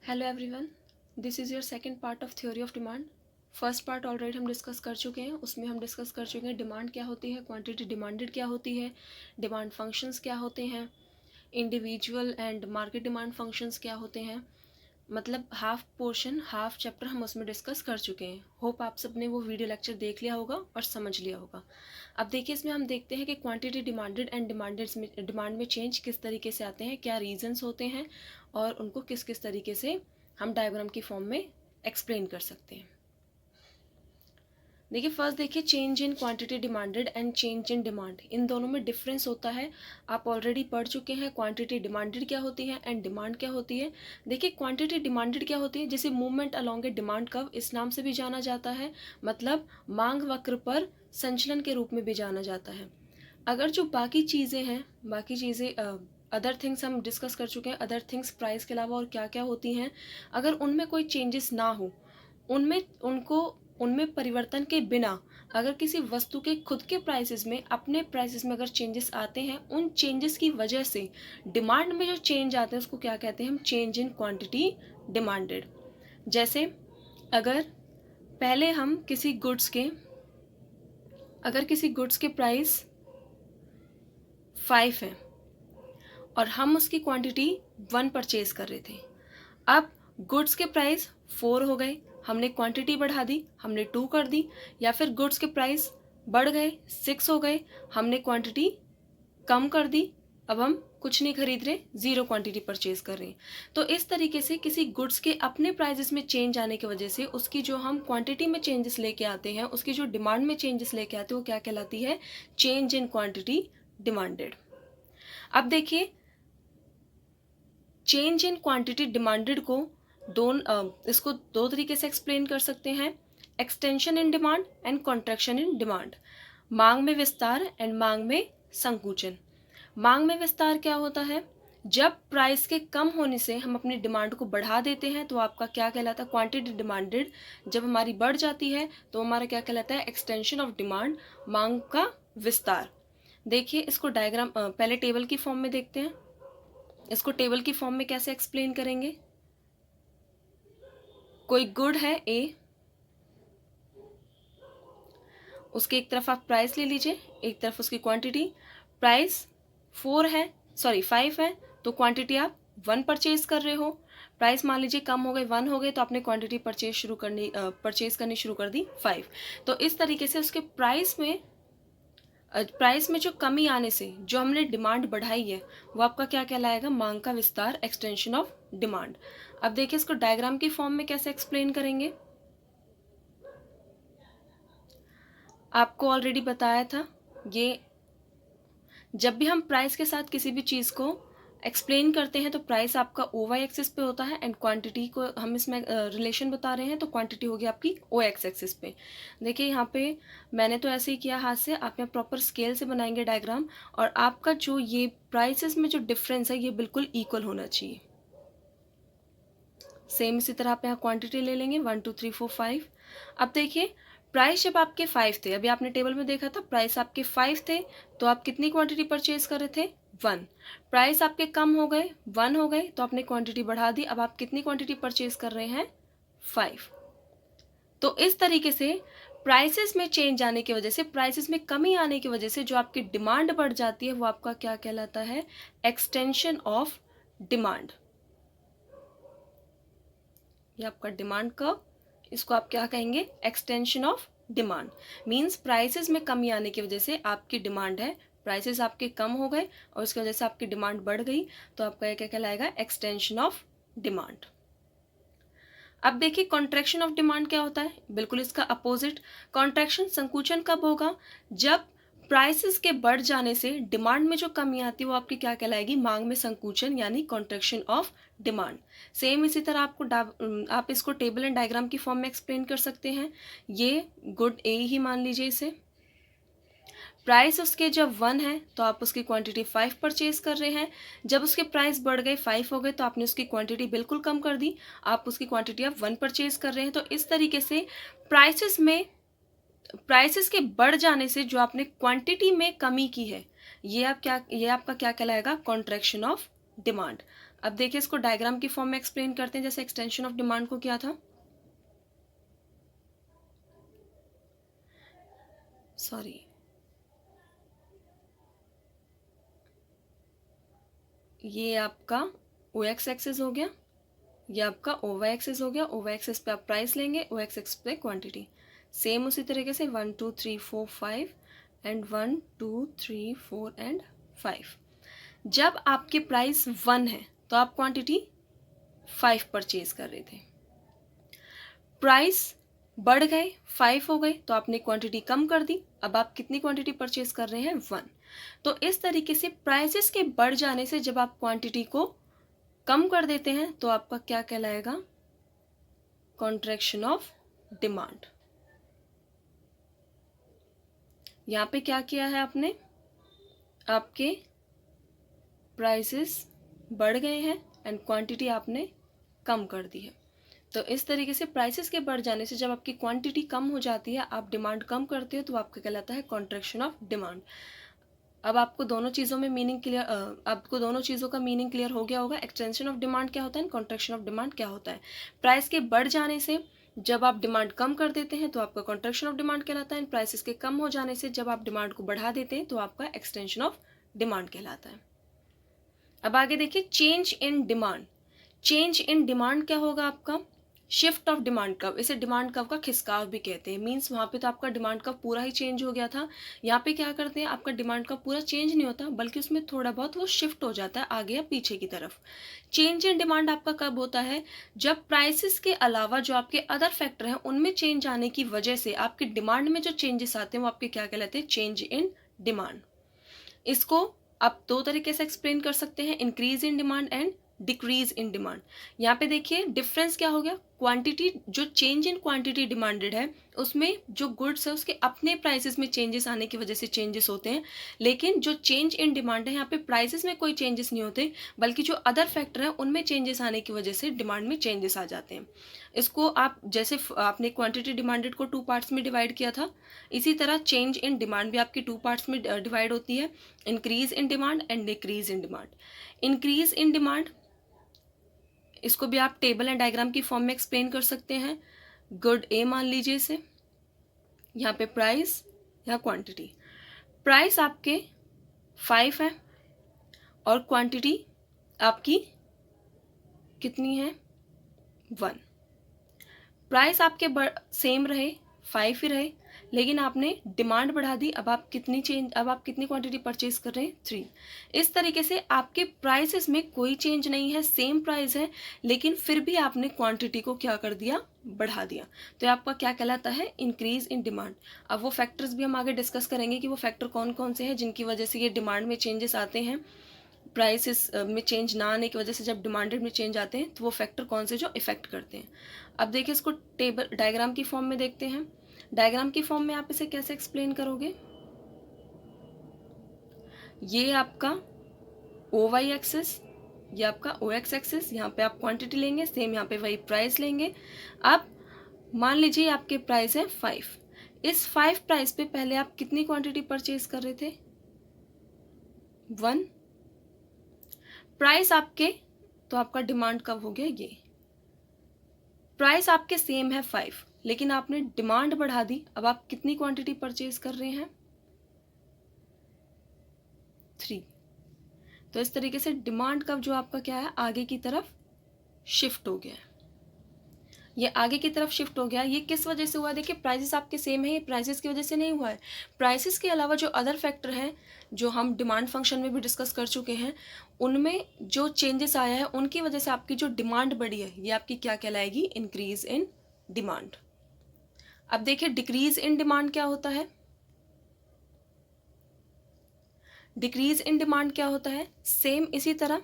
Hello everyone, this is your second part of theory of demand. First part already हम discuss कर चुके हैं। उसमें हम डिस्कस कर चुके हैं डिमांड क्या होती है, क्वांटिटी डिमांडेड क्या होती है, डिमांड फंक्शंस क्या होते हैं, individual and market demand functions क्या होते हैं। मतलब हाफ पोर्शन, हाफ चैप्टर हम उसमें डिस्कस कर चुके हैं। होप आप सबने वो वीडियो लेक्चर देख लिया होगा और समझ लिया होगा। अब देखिए, इसमें हम देखते हैं कि क्वांटिटी डिमांडेड एंड डिमांड में चेंज किस तरीके से आते हैं, क्या रीजंस होते हैं और उनको किस किस तरीके से हम डायग्राम की फॉर्म में एक्सप्लेन कर सकते हैं। देखिए, फर्स्ट देखिए, change in quantity demanded and change in demand, इन दोनों में डिफरेंस होता है। आप ऑलरेडी पढ़ चुके हैं क्वांटिटी डिमांडेड क्या होती है एंड डिमांड क्या होती है। देखिए, क्वांटिटी डिमांडेड क्या होती है, जिसे मूवमेंट अलोंग ए डिमांड कर्व इस नाम से भी जाना जाता है, मतलब मांग वक्र पर संचलन के रूप में भी जाना जाता है। अगर जो बाकी चीज़ें हैं, बाकी चीज़ें अदर थिंग्स हम डिस्कस कर चुके हैं, अदर थिंग्स प्राइस के अलावा और क्या क्या होती हैं, अगर उनमें कोई चेंजेस ना हो, उनमें परिवर्तन के बिना अगर किसी वस्तु के खुद के प्राइसेस में, अपने प्राइसेस में अगर चेंजेस आते हैं, उन चेंजेस की वजह से डिमांड में जो चेंज आते हैं उसको क्या कहते हैं हम, चेंज इन क्वांटिटी डिमांडेड। जैसे अगर पहले हम किसी गुड्स के प्राइस 5 है और हम उसकी क्वांटिटी 1 परचेज कर रहे थे। अब गुड्स के प्राइस 4 हो गए, हमने क्वांटिटी बढ़ा दी, हमने 2 कर दी। या फिर गुड्स के प्राइस बढ़ गए, 6 हो गए, हमने क्वांटिटी कम कर दी, अब हम कुछ नहीं खरीद रहे, 0 क्वांटिटी परचेज कर रहे हैं। तो इस तरीके से किसी गुड्स के अपने प्राइजेस में चेंज आने की वजह से उसकी जो हम क्वांटिटी में चेंजेस लेके आते हैं, उसकी जो डिमांड में चेंजेस लेके आते हैं, वो क्या कहलाती है, चेंज इन क्वांटिटी डिमांडेड। अब देखिए, चेंज इन क्वांटिटी डिमांडेड को इसको दो तरीके से एक्सप्लेन कर सकते हैं, extension in demand and contraction in demand. मांग में विस्तार एंड मांग में संकुचन। मांग में विस्तार क्या होता है, जब प्राइस के कम होने से हम अपनी डिमांड को बढ़ा देते हैं तो आपका क्या कहलाता है, क्वांटिटी डिमांडेड। जब हमारी बढ़ जाती है तो हमारा क्या कहलाता है, एक्सटेंशन ऑफ डिमांड, मांग का विस्तार। देखिए, इसको डायग्राम पहले टेबल की फॉर्म में देखते हैं। इसको टेबल की फॉर्म में कैसे एक्सप्लेन करेंगे, कोई गुड है ए, उसके एक तरफ आप प्राइस ले लीजिए, एक तरफ उसकी क्वांटिटी। प्राइस 5 है तो क्वांटिटी आप 1 परचेज कर रहे हो। प्राइस मान लीजिए कम हो गए, 1 हो गए, तो आपने क्वांटिटी परचेज करनी शुरू कर दी 5। तो इस तरीके से उसके प्राइस में जो कमी आने से जो हमने डिमांड बढ़ाई है वो आपका क्या कहलाएगा, मांग का विस्तार, एक्सटेंशन ऑफ डिमांड। अब देखिए, इसको डायग्राम की फॉर्म में कैसे एक्सप्लेन करेंगे। आपको ऑलरेडी बताया था, ये जब भी हम प्राइस के साथ किसी भी चीज़ को एक्सप्लेन करते हैं तो प्राइस आपका ओ वाई एक्सिस पे होता है एंड क्वांटिटी को हम इसमें रिलेशन बता रहे हैं तो क्वांटिटी होगी आपकी ओ एक्स एक्सिस पे। देखिए, यहाँ पे मैंने तो ऐसे ही किया हाथ से, आप यहाँ प्रॉपर स्केल से बनाएंगे डायग्राम, और आपका जो ये प्राइसेस में जो डिफरेंस है ये बिल्कुल इक्वल होना चाहिए। सेम इसी तरह आप यहाँ क्वांटिटी ले लेंगे, 1 2 3 4 5। अब देखिए, प्राइस जब आपके 5 थे, अभी आपने टेबल में देखा था, प्राइस आपके 5 थे तो आप कितनी क्वांटिटी परचेज कर रहे थे, 1। प्राइस आपके कम हो गए, 1 हो गए, तो आपने क्वांटिटी बढ़ा दी, अब आप कितनी क्वांटिटी परचेज कर रहे हैं, 5। तो इस तरीके से प्राइसेस में चेंज आने की वजह से, प्राइसेस में कमी आने की वजह से जो आपकी डिमांड बढ़ जाती है वो आपका क्या कहलाता है, एक्सटेंशन ऑफ डिमांड। ये आपका डिमांड कर्व, इसको आप क्या कहेंगे, extension of demand. Means prices में कमी आने की वजह से आपकी डिमांड है, प्राइसेस आपके कम हो गए और उसकी वजह से आपकी डिमांड बढ़ गई, तो आपका ये क्या कहलाएगा, एक्सटेंशन ऑफ डिमांड। अब देखिए, कॉन्ट्रैक्शन ऑफ डिमांड क्या होता है, बिल्कुल इसका अपोजिट। कॉन्ट्रैक्शन, संकुचन कब होगा, जब प्राइसेस के बढ़ जाने से डिमांड में जो कमी आती है वो आपकी क्या कहलाएगी, मांग में संकुचन, यानी कॉन्ट्रैक्शन ऑफ डिमांड। सेम इसी तरह आप इसको टेबल एंड डायग्राम की फॉर्म में एक्सप्लेन कर सकते हैं। ये गुड ए ही मान लीजिए इसे, प्राइस उसके जब 1 है तो आप उसकी क्वांटिटी 5 परचेज कर रहे हैं। जब उसके प्राइस बढ़ गए, 5 हो गए, तो आपने उसकी क्वांटिटी बिल्कुल कम कर दी, आप उसकी क्वांटिटी आप 1 परचेज कर रहे हैं। तो इस तरीके से प्राइसेस के बढ़ जाने से जो आपने क्वांटिटी में कमी की है, ये आपका क्या कहलाएगा, कॉन्ट्रैक्शन ऑफ डिमांड। अब देखिए इसको डायग्राम की फॉर्म में एक्सप्लेन करते हैं, जैसे एक्सटेंशन ऑफ डिमांड को किया था। सॉरी, ये आपका ओ एक्स एक्सिस हो गया, ये आपका ओ वाई एक्सिस हो गया। ओ वाई एक्सिस पे आप प्राइस लेंगे, ओ एक्स एक्सिस पे क्वांटिटी। सेम उसी तरीके से 1 2 3 4 5 एंड 1 2 3 4 एंड 5। जब आपके प्राइस 1 है तो आप क्वांटिटी 5 परचेज कर रहे थे। प्राइस बढ़ गए, 5 हो गए, तो आपने क्वांटिटी कम कर दी। अब आप कितनी क्वांटिटी परचेज कर रहे हैं? 1। तो इस तरीके से प्राइसेस के बढ़ जाने से जब आप क्वांटिटी को कम कर देते हैं तो आपका क्या कहलाएगा? Contraction of demand. यहाँ पे क्या किया है आपने? आपके प्राइसेस बढ़ गए हैं एंड क्वांटिटी आपने कम कर दी है। तो इस तरीके से प्राइसेस के बढ़ जाने से जब आपकी क्वांटिटी कम हो जाती है, आप डिमांड कम करते हो, तो आपका कहलाता है कॉन्ट्रैक्शन ऑफ डिमांड। अब आपको दोनों चीज़ों में मीनिंग क्लियर, आपको दोनों चीज़ों का मीनिंग क्लियर हो गया होगा। एक्सटेंशन ऑफ डिमांड क्या होता है, कॉन्ट्रैक्शन ऑफ डिमांड क्या होता है। प्राइस के बढ़ जाने से जब आप डिमांड कम कर देते हैं तो आपका कॉन्ट्रैक्शन ऑफ डिमांड कहलाता है। प्राइसेस के कम हो जाने से जब आप डिमांड को बढ़ा देते हैं तो आपका एक्सटेंशन ऑफ डिमांड कहलाता है। अब आगे देखिए, change in demand. Change in demand क्या होगा आपका? Shift of demand curve. इसे डिमांड कर्व का खिसकाव भी कहते हैं। मीन्स वहाँ पे तो आपका डिमांड कर्व पूरा ही चेंज हो गया था, यहाँ पे क्या करते हैं, आपका डिमांड कर्व पूरा चेंज नहीं होता बल्कि उसमें थोड़ा बहुत वो शिफ्ट हो जाता है आगे या पीछे की तरफ। चेंज इन डिमांड आपका कब होता है? जब प्राइसेस के अलावा जो आपके अदर फैक्टर हैं उनमें चेंज आने की वजह से आपकी डिमांड में जो चेंजेस आते हैं वो आपके क्या कहलाते हैं? Change in demand. इसको आप दो तरीके से एक्सप्लेन कर सकते हैं, increase in demand and decrease in demand. यहाँ पे देखिए डिफरेंस क्या हो गया? क्वांटिटी, जो चेंज इन क्वांटिटी डिमांडेड है उसमें जो गुड्स है उसके अपने प्राइसेस में चेंजेस आने की वजह से चेंजेस होते हैं, लेकिन जो चेंज इन डिमांड है यहाँ पे प्राइसेस में कोई चेंजेस नहीं होते बल्कि जो अदर फैक्टर हैं उनमें चेंजेस आने की वजह से डिमांड में चेंजेस आ जाते हैं। इसको आप जैसे आपने क्वांटिटी डिमांडेड को 2 पार्ट्स में डिवाइड किया था, इसी तरह चेंज इन डिमांड भी आपकी 2 पार्ट्स में डिवाइड होती है, increase in demand and decrease in demand. Increase in demand, इसको भी आप टेबल एंड डायग्राम की फॉर्म में एक्सप्लेन कर सकते हैं। गुड ए मान लीजिए इसे, यहाँ पे प्राइस या क्वांटिटी। प्राइस आपके 5 है और क्वांटिटी आपकी कितनी है? 1। प्राइस आपके सेम रहे, 5 ही रहे, लेकिन आपने डिमांड बढ़ा दी। अब आप कितनी क्वांटिटी परचेज कर रहे हैं? 3। इस तरीके से आपके प्राइसेस में कोई चेंज नहीं है, सेम प्राइस है, लेकिन फिर भी आपने क्वांटिटी को क्या कर दिया? बढ़ा दिया। तो आपका क्या कहलाता है? Increase in demand. अब वो फैक्टर्स भी हम आगे डिस्कस करेंगे कि वो फैक्टर कौन कौन से हैं जिनकी वजह से ये डिमांड में चेंजेस आते हैं। प्राइसेस में चेंज ना आने की वजह से जब डिमांडेड में चेंज आते हैं तो वो फैक्टर कौन से जो इफेक्ट करते हैं। अब देखिए इसको टेबल डायग्राम की फॉर्म में देखते हैं। डायग्राम की फॉर्म में आप इसे कैसे एक्सप्लेन करोगे? ये आपका ओ वाई एक्सिस, ये आपका ओ एक्स एक्सिस, यहाँ पे आप क्वांटिटी लेंगे, सेम यहाँ पे वही प्राइस लेंगे। अब मान लीजिए आपके प्राइस है 5। इस 5 प्राइस पे पहले आप कितनी क्वांटिटी परचेज कर रहे थे? 1। प्राइस आपके, तो आपका डिमांड कब हो गया? ये प्राइस आपके सेम है 5, लेकिन आपने डिमांड बढ़ा दी। अब आप कितनी क्वांटिटी परचेज कर रहे हैं? 3। तो इस तरीके से डिमांड कब जो आपका क्या है? आगे की तरफ शिफ्ट हो गया है। ये आगे की तरफ शिफ्ट हो गया। ये किस वजह से हुआ? देखिए प्राइसेस आपके सेम है, ये प्राइसेस की वजह से नहीं हुआ है। प्राइसेस के अलावा जो अदर फैक्टर हैं जो हम डिमांड फंक्शन में भी डिस्कस कर चुके हैं, उनमें जो चेंजेस आया है उनकी वजह से आपकी जो डिमांड बढ़ी है ये आपकी क्या कहलाएगी? Increase in demand. अब देखिए डिक्रीज इन डिमांड क्या होता है? डिक्रीज इन डिमांड क्या होता है? सेम इसी तरह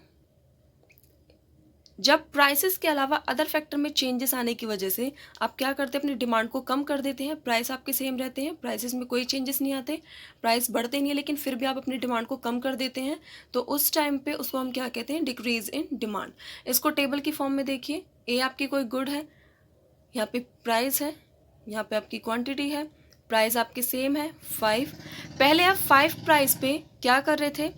जब प्राइसेस के अलावा अदर फैक्टर में चेंजेस आने की वजह से आप क्या करते हैं? अपनी डिमांड को कम कर देते हैं। प्राइस आपके सेम रहते हैं, प्राइसेस में कोई चेंजेस नहीं आते, प्राइस बढ़ते नहीं है, लेकिन फिर भी आप अपनी डिमांड को कम कर देते हैं। तो उस टाइम पे उसको हम क्या कहते हैं? Decrease in demand. इसको टेबल की फॉर्म में देखिए। ए आपकी कोई गुड है, यहाँ पे प्राइस है, यहाँ पे आपकी क्वांटिटी है, प्राइस आपके सेम है 5। पहले आप 5 प्राइस पे क्या कर रहे थे?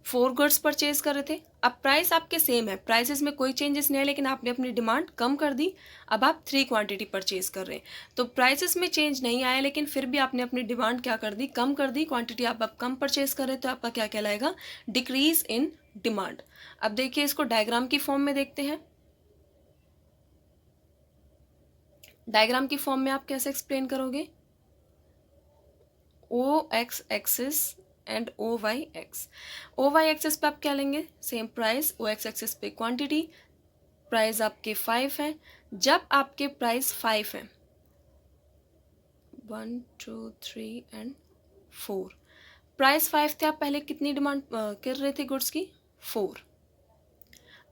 4 गुड्स परचेज कर रहे थे। अब प्राइस आपके सेम है, प्राइसेस में कोई चेंजेस नहीं है, लेकिन आपने अपनी डिमांड कम कर दी, अब आप 3 क्वांटिटी परचेज कर रहे हैं। तो प्राइसेस में चेंज नहीं आया, लेकिन फिर भी आपने अपनी डिमांड क्या कर दी, कम कर दी, क्वांटिटी आप अब कम परचेज कर रहे हैं, तो आपका क्या कहलाएगा, डिक्रीज इन डिमांड। अब देखिए इसको डायग्राम की फॉर्म में देखते हैं। डायग्राम की फॉर्म में आप कैसे एक्सप्लेन करोगे, O X axis and O Y X. O Y axis पे आप क्या लेंगे, same price, O X axis पे क्वांटिटी, प्राइस आपके 5 है। जब आपके प्राइस 5 है, 1 2 3 एंड 4, प्राइस 5 थे, आप पहले कितनी डिमांड कर रहे थे गुड्स की, 4।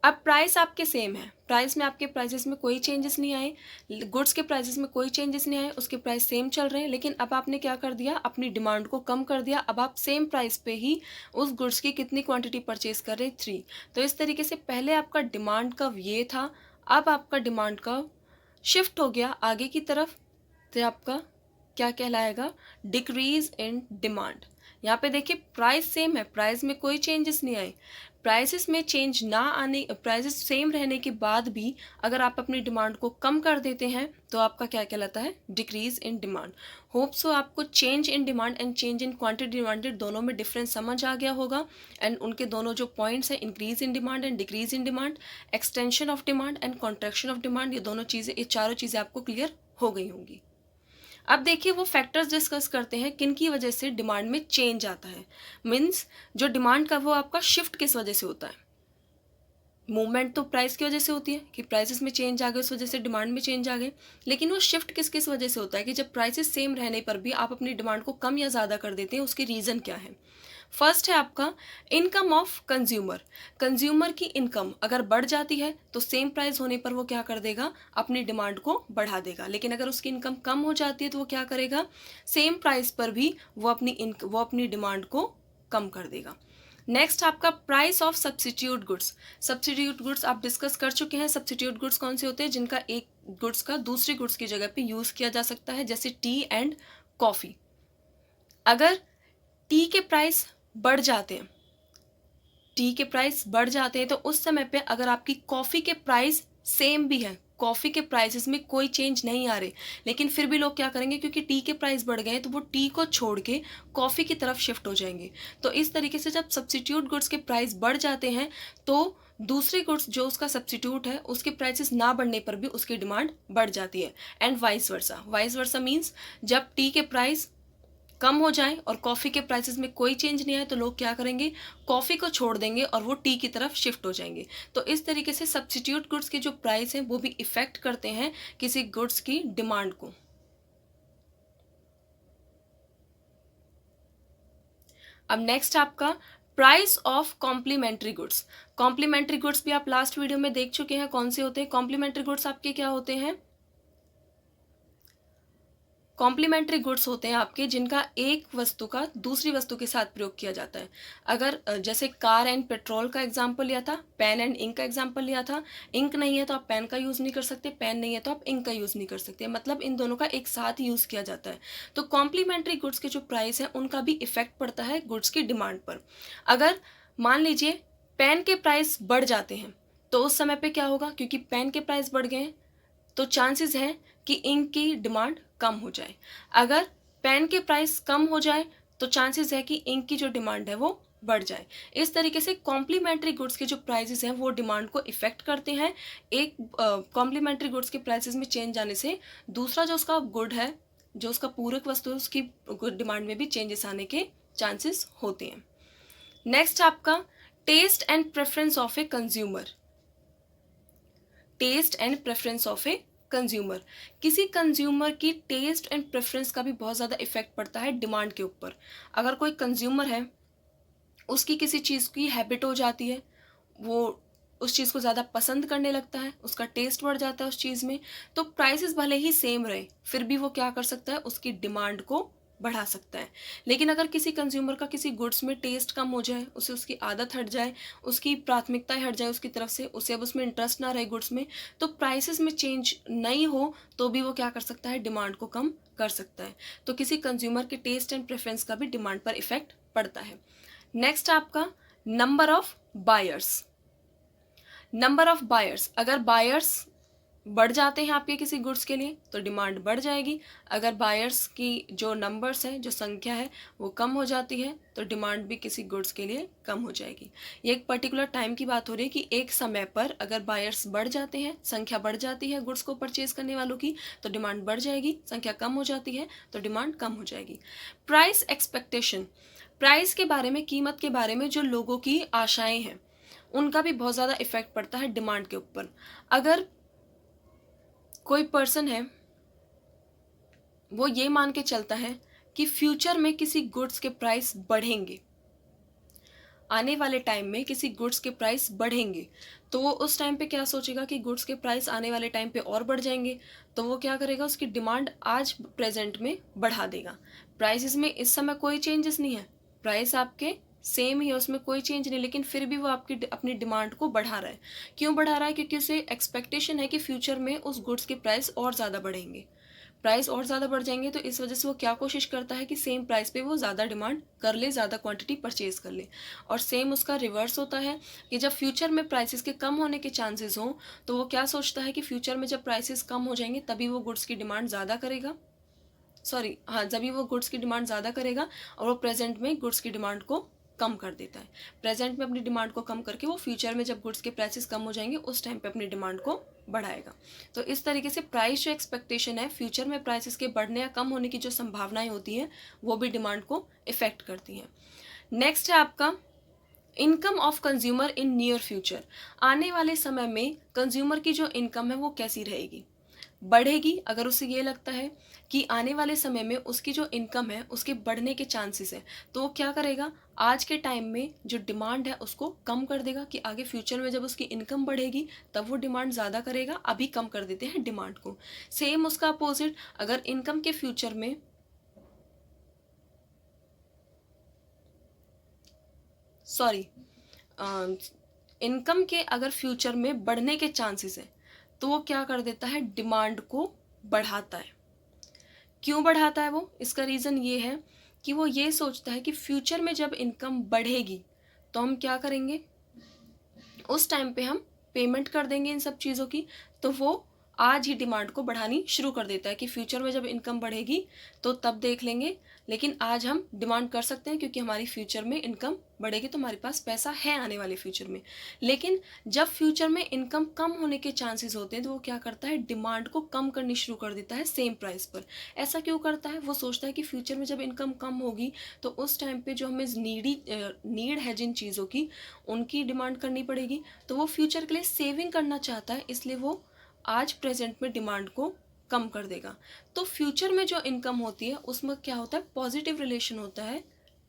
अब प्राइस आपके सेम है, प्राइस में आपके प्राइसेस में कोई चेंजेस नहीं आए, गुड्स के प्राइसेस में कोई चेंजेस नहीं आए, उसके प्राइस सेम चल रहे हैं, लेकिन अब आपने क्या कर दिया, अपनी डिमांड को कम कर दिया। अब आप सेम प्राइस पे ही उस गुड्स की कितनी क्वांटिटी परचेज कर रहे हैं, 3। तो इस तरीके से पहले आपका डिमांड कर्व ये था, अब आपका डिमांड कर्व शिफ्ट हो गया आगे की तरफ, तो आपका क्या कहलाएगा, डिक्रीज इन डिमांड। यहाँ पे देखिए प्राइस सेम है, प्राइस में कोई चेंजेस नहीं आए, प्राइसेस में चेंज ना आने, प्राइसेस सेम रहने के बाद भी अगर आप अपनी डिमांड को कम कर देते हैं तो आपका क्या कहलाता है, decrease in demand. Hope so आपको change in demand and change in quantity demanded दोनों में डिफरेंस समझ आ गया होगा, एंड उनके दोनों जो पॉइंट्स हैं, increase in demand and decrease in demand, extension of demand and contraction of demand, ये दोनों चीज़ें, ये चारों चीज़ें आपको क्लियर हो गई होंगी। अब देखिए वो फैक्टर्स डिस्कस करते हैं किन की वजह से डिमांड में चेंज आता है। मीन्स जो डिमांड का वो आपका शिफ्ट किस वजह से होता है, मूवमेंट तो प्राइस की वजह से होती है कि प्राइसेस में चेंज आ गए, उस वजह से डिमांड में चेंज आ गए, लेकिन वो शिफ्ट किस किस वजह से होता है कि जब प्राइसेस सेम रहने पर भी आप अपनी डिमांड को कम या ज़्यादा कर देते हैं, उसकी रीज़न क्या है। फर्स्ट है आपका इनकम ऑफ कंज्यूमर। कंज्यूमर की इनकम अगर बढ़ जाती है तो सेम प्राइस होने पर वो क्या कर देगा, अपनी डिमांड को बढ़ा देगा, लेकिन अगर उसकी इनकम कम हो जाती है तो वो क्या करेगा, सेम प्राइस पर भी वो अपनी डिमांड को कम कर देगा। नेक्स्ट आपका price of substitute goods. Substitute goods आप डिस्कस कर चुके हैं। सब्सिट्यूट गुड्स कौन से होते हैं, जिनका एक गुड्स का दूसरी गुड्स की जगह पे यूज़ किया जा सकता है, जैसे टी एंड कॉफ़ी। अगर टी के प्राइस बढ़ जाते हैं, टी के प्राइस बढ़ जाते हैं, तो उस समय पे अगर आपकी कॉफ़ी के प्राइस सेम भी है, कॉफ़ी के प्राइसेस में कोई चेंज नहीं आ रहे, लेकिन फिर भी लोग क्या करेंगे, क्योंकि टी के प्राइस बढ़ गए हैं तो वो टी को छोड़ के कॉफ़ी की तरफ शिफ्ट हो जाएंगे। तो इस तरीके से जब सब्सिट्यूट गुड्स के प्राइस बढ़ जाते हैं तो दूसरे गुड्स जो उसका सब्सिट्यूट है उसके प्राइसेस ना बढ़ने पर भी उसकी डिमांड बढ़ जाती है, and vice versa. Vice versa means जब टी के प्राइस कम हो जाए और कॉफ़ी के प्राइसेस में कोई चेंज नहीं आए तो लोग क्या करेंगे, कॉफ़ी को छोड़ देंगे और वो टी की तरफ शिफ्ट हो जाएंगे। तो इस तरीके से सब्स्टिट्यूट गुड्स के जो प्राइस हैं वो भी इफ़ेक्ट करते हैं किसी गुड्स की डिमांड को। अब नेक्स्ट आपका price of complimentary goods. Complimentary goods भी आप लास्ट वीडियो में देख चुके हैं कौन से होते हैं। कॉम्प्लीमेंट्री गुड्स आपके क्या होते हैं, कॉम्प्लीमेंट्री गुड्स होते हैं आपके जिनका एक वस्तु का दूसरी वस्तु के साथ प्रयोग किया जाता है। अगर जैसे कार एंड पेट्रोल का एग्जांपल लिया था, पेन एंड इंक का एग्जांपल लिया था। इंक नहीं है तो आप पेन का यूज़ नहीं कर सकते, पेन नहीं है तो आप इंक का यूज़ नहीं कर सकते, मतलब इन दोनों का एक साथ यूज़ किया जाता है। तो कॉम्प्लीमेंट्री गुड्स के जो प्राइस हैं उनका भी इफेक्ट पड़ता है गुड्स की डिमांड पर। अगर मान लीजिए पेन के प्राइस बढ़ जाते हैं तो उस समय पर क्या होगा, क्योंकि पेन के प्राइस बढ़ गए हैं तो चांसेस हैं कि इंक की डिमांड कम हो जाए। अगर पेन के प्राइस कम हो जाए तो चांसेस है कि इंक की जो डिमांड है वो बढ़ जाए। इस तरीके से कॉम्प्लीमेंट्री गुड्स के जो प्राइसेस हैं वो डिमांड को इफेक्ट करते हैं। एक कॉम्प्लीमेंट्री गुड्स के प्राइसेस में चेंज आने से दूसरा जो उसका गुड है, जो उसका पूरक वस्तु है, उसकी डिमांड में भी चेंजेस आने के चांसेस होते हैं। नेक्स्ट आपका taste and preference of a consumer. Taste and preference of a consumer, किसी कंज्यूमर की टेस्ट एंड प्रेफरेंस का भी बहुत ज़्यादा इफेक्ट पड़ता है डिमांड के ऊपर। अगर कोई कंज्यूमर है, उसकी किसी चीज़ की हैबिट हो जाती है, वो उस चीज़ को ज़्यादा पसंद करने लगता है, उसका टेस्ट बढ़ जाता है उस चीज़ में, तो प्राइसेस भले ही सेम रहे फिर भी वो क्या कर सकता है, उसकी डिमांड को बढ़ा सकता है। लेकिन अगर किसी कंज्यूमर का किसी गुड्स में टेस्ट कम हो जाए, उसे उसकी आदत हट जाए, उसकी प्राथमिकताएं हट जाए उसकी तरफ से, उसे अब उसमें इंटरेस्ट ना रहे गुड्स में, तो प्राइसेस में चेंज नहीं हो तो भी वो क्या कर सकता है, डिमांड को कम कर सकता है। तो किसी कंज्यूमर के टेस्ट एंड प्रेफरेंस का भी डिमांड पर इफेक्ट पड़ता है। नेक्स्ट आपका number of buyers. Number of buyers, अगर बायर्स बढ़ जाते हैं आपके किसी गुड्स के लिए तो डिमांड बढ़ जाएगी। अगर बायर्स की जो नंबर्स हैं, जो संख्या है वो कम हो जाती है तो डिमांड भी किसी गुड्स के लिए कम हो जाएगी। ये एक पर्टिकुलर टाइम की बात हो रही है कि एक समय पर अगर बायर्स बढ़ जाते हैं, संख्या बढ़ जाती है गुड्स को परचेज करने वालों की तो डिमांड बढ़ जाएगी, संख्या कम हो जाती है तो डिमांड कम हो जाएगी। प्राइस एक्सपेक्टेशन, प्राइस के बारे में, कीमत के बारे में जो लोगों की आशाएं हैं उनका भी बहुत ज़्यादा इफेक्ट पड़ता है डिमांड के ऊपर। अगर कोई पर्सन है वो ये मान के चलता है कि फ्यूचर में किसी गुड्स के प्राइस बढ़ेंगे, आने वाले टाइम में किसी गुड्स के प्राइस बढ़ेंगे, तो वो उस टाइम पे क्या सोचेगा कि गुड्स के प्राइस आने वाले टाइम पे और बढ़ जाएंगे, तो वो क्या करेगा, उसकी डिमांड आज प्रेजेंट में बढ़ा देगा। प्राइसेस में इस समय कोई चेंजेस नहीं है, प्राइस आपके सेम ही है, उसमें कोई चेंज नहीं, लेकिन फिर भी वो आपकी अपनी डिमांड को बढ़ा रहा है। क्यों बढ़ा रहा है? क्योंकि उसे एक्सपेक्टेशन है कि फ्यूचर में उस गुड्स के प्राइस और ज़्यादा बढ़ेंगे, प्राइस और ज़्यादा बढ़ जाएंगे, तो इस वजह से वो क्या कोशिश करता है कि सेम प्राइस पे वो ज़्यादा डिमांड कर ले, ज़्यादा क्वांटिटी परचेज कर ले। और सेम उसका रिवर्स होता है कि जब फ्यूचर में प्राइसेस के कम होने के चांसेस हों तो वो क्या सोचता है कि फ्यूचर में जब प्राइसेस कम हो जाएंगे तभी वो गुड्स की डिमांड ज़्यादा करेगा, जब वो गुड्स की डिमांड ज़्यादा करेगा और वो प्रेजेंट में गुड्स की डिमांड को कम कर देता है। प्रेजेंट में अपनी डिमांड को कम करके वो फ्यूचर में जब गुड्स के प्राइसेस कम हो जाएंगे उस टाइम पे अपनी डिमांड को बढ़ाएगा। तो इस तरीके से प्राइस जो एक्सपेक्टेशन है, फ्यूचर में प्राइसेस के बढ़ने या कम होने की जो संभावनाएं होती हैं वो भी डिमांड को इफेक्ट करती हैं। नेक्स्ट है आपका income of consumer in near future. आने वाले समय में कंज्यूमर की जो इनकम है वो कैसी रहेगी? बढ़ेगी। अगर उसे ये लगता है कि आने वाले समय में उसकी जो इनकम है उसके बढ़ने के चांसेस है तो वो क्या करेगा, आज के टाइम में जो डिमांड है उसको कम कर देगा कि आगे फ्यूचर में जब उसकी इनकम बढ़ेगी तब वो डिमांड ज़्यादा करेगा, अभी कम कर देते हैं डिमांड को। सेम उसका अपोजिट, अगर इनकम के फ्यूचर में इनकम के अगर फ्यूचर में बढ़ने के चांसेस है तो वो क्या कर देता है, डिमांड को बढ़ाता है। क्यों बढ़ाता है वो? इसका रीज़न ये है कि वो ये सोचता है कि फ्यूचर में जब इनकम बढ़ेगी तो हम क्या करेंगे, उस टाइम पे हम पेमेंट कर देंगे इन सब चीज़ों की, तो वो आज ही डिमांड को बढ़ानी शुरू कर देता है कि फ्यूचर में जब इनकम बढ़ेगी तो तब देख लेंगे, लेकिन आज हम डिमांड कर सकते हैं क्योंकि हमारी फ्यूचर में इनकम बढ़ेगी तो हमारे पास पैसा है आने वाले फ्यूचर में। लेकिन जब फ्यूचर में इनकम कम होने के चांसेस होते हैं तो वो क्या करता है, डिमांड को कम करनी शुरू कर देता है सेम प्राइस पर। ऐसा क्यों करता है? वो सोचता है कि फ्यूचर में जब इनकम कम होगी तो उस टाइम पे जो हमें नीड है जिन चीज़ों की उनकी डिमांड करनी पड़ेगी, तो वो फ्यूचर के लिए सेविंग करना चाहता है, इसलिए वो आज प्रेजेंट में डिमांड को कम कर देगा। तो फ्यूचर में जो इनकम होती है उसमें क्या होता है, पॉजिटिव रिलेशन होता है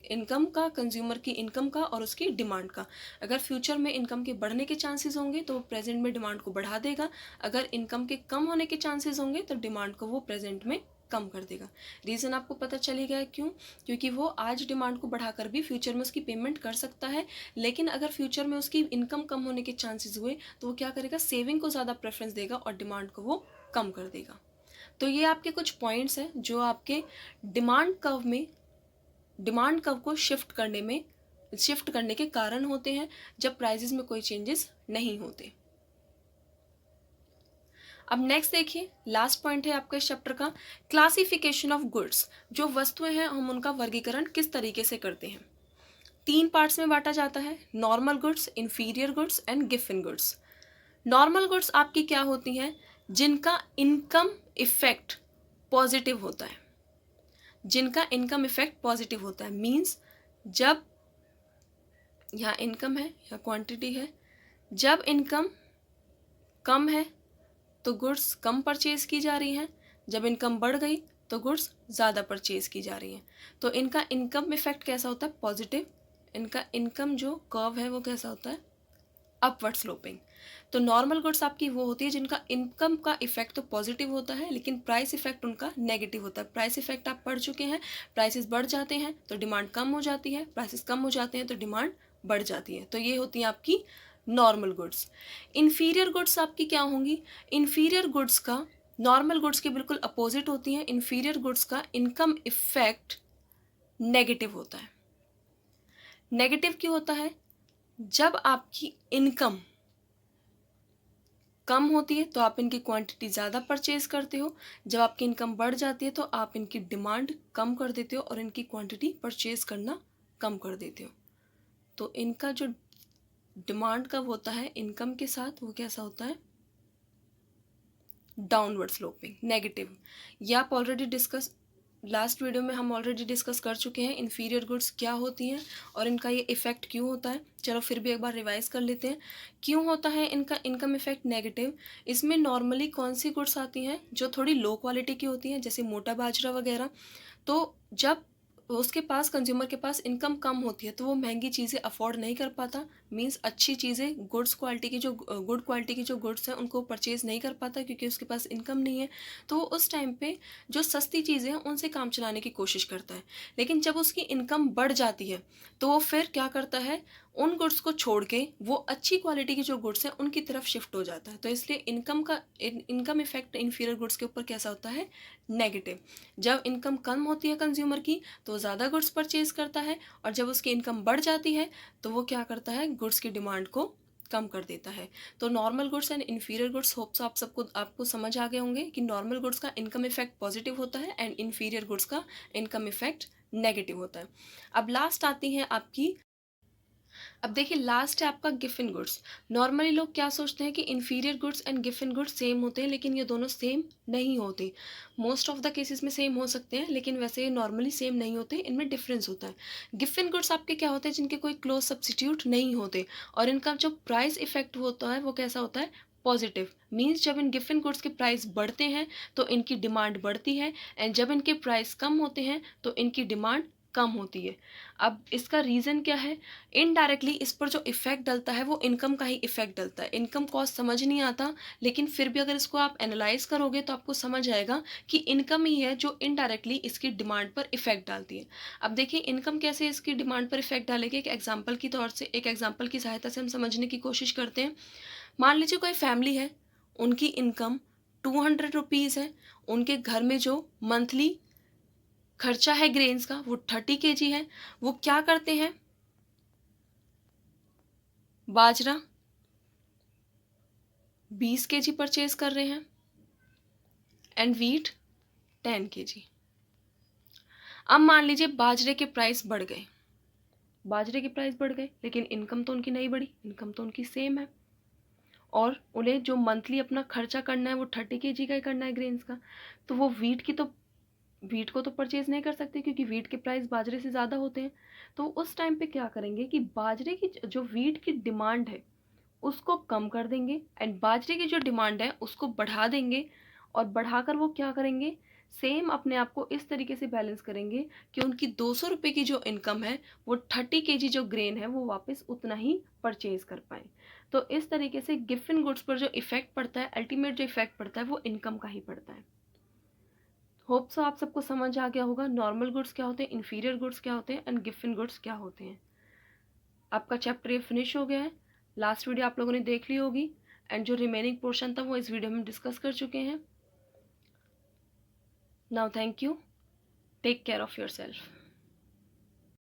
इनकम का, कंज्यूमर की इनकम का और उसकी डिमांड का। अगर फ्यूचर में इनकम के बढ़ने के चांसेस होंगे तो वो प्रेजेंट में डिमांड को बढ़ा देगा, अगर इनकम के कम होने के चांसेस होंगे तो डिमांड को वो प्रेजेंट में कम कर देगा। रीज़न आपको पता चल ही गया क्यों? क्योंकि वो आज डिमांड को बढ़ाकर भी फ्यूचर में उसकी पेमेंट कर सकता है, लेकिन अगर फ्यूचर में उसकी इनकम कम होने के चांसेस हुए तो वो क्या करेगा, सेविंग को ज़्यादा प्रेफरेंस देगा और डिमांड को वो कम कर देगा। तो ये आपके कुछ पॉइंट्स हैं जो आपके डिमांड कर्व को शिफ्ट करने के कारण होते हैं जब प्राइसेस में कोई चेंजेस नहीं होते। अब नेक्स्ट देखिए, लास्ट पॉइंट है आपका इस चैप्टर का, क्लासिफिकेशन ऑफ गुड्स। जो वस्तुएं हैं हम उनका वर्गीकरण किस तरीके से करते हैं। 3 पार्ट्स में बांटा जाता है, normal goods, inferior goods and given goods. Normal goods आपकी क्या होती हैं, जिनका इनकम इफेक्ट पॉजिटिव होता है, मीन्स जब यहाँ इनकम है या क्वांटिटी है, जब इनकम कम है तो गुड्स कम परचेज की जा रही हैं, जब इनकम बढ़ गई तो गुड्स ज़्यादा परचेज की जा रही हैं। तो इनका इनकम इफेक्ट कैसा होता है, पॉजिटिव। इनका इनकम जो कर्व है वो कैसा होता है, अपवर्ड स्लोपिंग। तो नॉर्मल गुड्स आपकी वो होती है जिनका इनकम का इफेक्ट तो पॉजिटिव होता है लेकिन प्राइस इफेक्ट उनका नेगेटिव होता है। प्राइस इफेक्ट आप पढ़ चुके हैं, प्राइसेस बढ़ जाते हैं तो डिमांड कम हो जाती है, प्राइसेस कम हो जाते हैं तो डिमांड बढ़ जाती है। तो ये होती है आपकी नॉर्मल गुड्स। इन्फीरियर गुड्स आपकी क्या होंगी, इन्फीरियर गुड्स का नॉर्मल गुड्स के बिल्कुल अपोजिट होती हैं। इन्फीरियर गुड्स का इनकम इफेक्ट नेगेटिव होता है। नेगेटिव क्यों होता है, जब आपकी इनकम कम होती है तो आप इनकी क्वांटिटी ज़्यादा परचेज करते हो, जब आपकी इनकम बढ़ जाती है तो आप इनकी डिमांड कम कर देते हो और इनकी क्वांटिटी परचेज करना कम कर देते हो। तो इनका जो डिमांड कब होता है इनकम के साथ, वो कैसा होता है, डाउनवर्ड स्लोपिंग, नेगेटिव। ये आप ऑलरेडी डिस्कस, लास्ट वीडियो में हम ऑलरेडी डिस्कस कर चुके हैं इन्फीरियर गुड्स क्या होती हैं और इनका ये इफ़ेक्ट क्यों होता है। चलो फिर भी एक बार रिवाइज कर लेते हैं, क्यों होता है इनका इनकम इफेक्ट नेगेटिव। इसमें नॉर्मली कौन सी गुड्स आती हैं जो थोड़ी लो क्वालिटी की होती हैं, जैसे मोटा बाजरा वगैरह। तो जब उसके पास, कंज्यूमर के पास इनकम कम होती है तो वो महंगी चीज़ें अफोर्ड नहीं कर पाता, मींस अच्छी चीज़ें, गुड क्वालिटी की जो गुड्स हैं उनको परचेज़ नहीं कर पाता क्योंकि उसके पास इनकम नहीं है। तो वो उस टाइम पे जो सस्ती चीज़ें हैं उनसे काम चलाने की कोशिश करता है। लेकिन जब उसकी इनकम बढ़ जाती है तो वो फिर क्या करता है, उन गुड्स को छोड़ के वो अच्छी क्वालिटी की जो गुड्स हैं उनकी तरफ शिफ्ट हो जाता है। तो इसलिए इनकम इफेक्ट इन्फीरियर गुड्स के ऊपर कैसा होता है, नेगेटिव। जब इनकम कम होती है कंज्यूमर की तो वो ज़्यादा गुड्स परचेज करता है, और जब उसकी इनकम बढ़ जाती है तो वो क्या करता है, गुड्स की डिमांड को कम कर देता है। तो normal goods and inferior goods, hopes आपको समझ आ गए होंगे कि नॉर्मल गुड्स का इनकम इफेक्ट पॉजिटिव होता है एंड इन्फीरियर गुड्स का इनकम इफेक्ट नेगेटिव होता है। अब लास्ट आती है आपकी, अब देखिए लास्ट है आपका गिफिन गुड्स। नॉर्मली लोग क्या सोचते हैं कि inferior goods and Giffen goods same होते हैं, लेकिन ये दोनों सेम नहीं होते। मोस्ट ऑफ द केसेस में सेम हो सकते हैं लेकिन वैसे ये नॉर्मली सेम नहीं होते, इनमें डिफरेंस होता है। गिफिन गुड्स आपके क्या होते हैं, जिनके कोई क्लोज सब्सिट्यूट नहीं होते, और इनका जो प्राइस इफेक्ट होता है वो कैसा होता है, पॉजिटिव। मीन्स जब इन गिफिन गुड्स के प्राइस बढ़ते हैं तो इनकी डिमांड बढ़ती है, एंड जब इनके प्राइस कम होते हैं तो इनकी डिमांड कम होती है। अब इसका रीज़न क्या है, इनडायरेक्टली इस पर जो इफेक्ट डलता है वो इनकम का ही इफेक्ट डलता है। इनकम कॉस्ट समझ नहीं आता, लेकिन फिर भी अगर इसको आप एनालाइज करोगे तो आपको समझ आएगा कि इनकम ही है जो इनडायरेक्टली इसकी डिमांड पर इफेक्ट डालती है। अब देखिए इनकम कैसे इसकी डिमांड पर इफेक्ट डालेगी, एक एग्जाम्पल की सहायता से हम समझने की कोशिश करते हैं। मान लीजिए कोई फैमिली है, उनकी इनकम 200 रुपीज़ है, उनके घर में जो मंथली खर्चा है ग्रेन्स का वो 30 kg है। वो क्या करते हैं, बाजरा 20 kg परचेज कर रहे हैं एंड वीट 10 kg। अब मान लीजिए बाजरे के प्राइस बढ़ गए, लेकिन इनकम तो उनकी नहीं बढ़ी, इनकम तो उनकी सेम है, और उन्हें जो मंथली अपना खर्चा करना है वो 30 kg का ही करना है ग्रेन्स का। तो वो वीट को तो परचेज नहीं कर सकते क्योंकि वीट के प्राइस बाजरे से ज़्यादा होते हैं। तो उस टाइम पे क्या करेंगे कि बाजरे की जो वीट की डिमांड है उसको कम कर देंगे, एंड बाजरे की जो डिमांड है उसको बढ़ा देंगे, और बढ़ाकर वो क्या करेंगे, सेम अपने आप को इस तरीके से बैलेंस करेंगे कि उनकी 200 रुपये की जो इनकम है वो 30 kg जो ग्रेन है वो वापस उतना ही परचेज कर पाए। तो इस तरीके से गिफिन गुड्स पर जो इफेक्ट पड़ता है, अल्टीमेट जो इफेक्ट पड़ता है वो इनकम का ही पड़ता है। होप सो आप सबको समझ आ गया होगा नॉर्मल गुड्स क्या होते हैं, इन्फीरियर गुड्स क्या होते हैं एंड गिफिन गुड्स क्या होते हैं। आपका चैप्टर ये फिनिश हो गया है, लास्ट वीडियो आप लोगों ने देख ली होगी, एंड जो रिमेनिंग पोर्शन था वो इस वीडियो में डिस्कस कर चुके हैं। Now thank you, take care of your self.